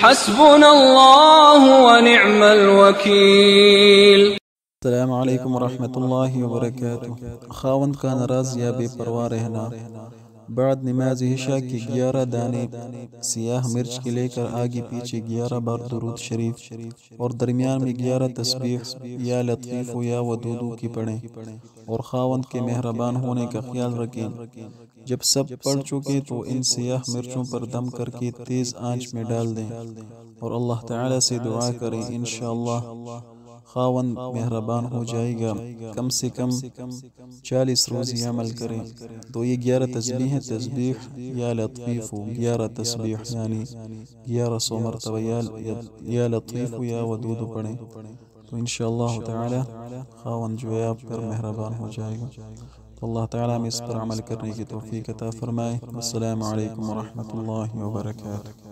حسبنا الله ونعم الوكيل. السلام علیکم ورحمۃ اللہ وبرکاتہ۔ خاوند کا ناراض یا بے پرواہ رہنا۔ بعد نماز عشاء کے 11 دانے سیاہ مرچ کے لے کر آگے پیچھے 11 بار درود شریف اور درمیان میں 11 تسبیح یا لطیف یا ودودو کی پڑھیں، اور خاوند کے مہربان ہونے کا خیال رکھیں۔ جب سب پڑھ چکے تو ان سیاہ مرچوں پر دم کر کے تیز آنچ میں ڈال دیں اور اللہ تعالی سے دعا کریں، انشاءاللہ خاوند مہربان ہو جائے گا۔ کم سے کم 40 روزی عمل کریں تو یہ 11 تسبیح یا لطیف 11 تسبیح یعنی 1100 مرتبہ یا لطیف یا ودود پڑھیں تو انشاءاللہ تعالی خاوند جو ہے آپ پر مہربان ہو جائے گا۔ تو اللہ تعالی ہمیں اس پر عمل کرنے کی توفیق عطا فرمائے۔ السلام علیکم ورحمۃ اللہ وبرکاتہ۔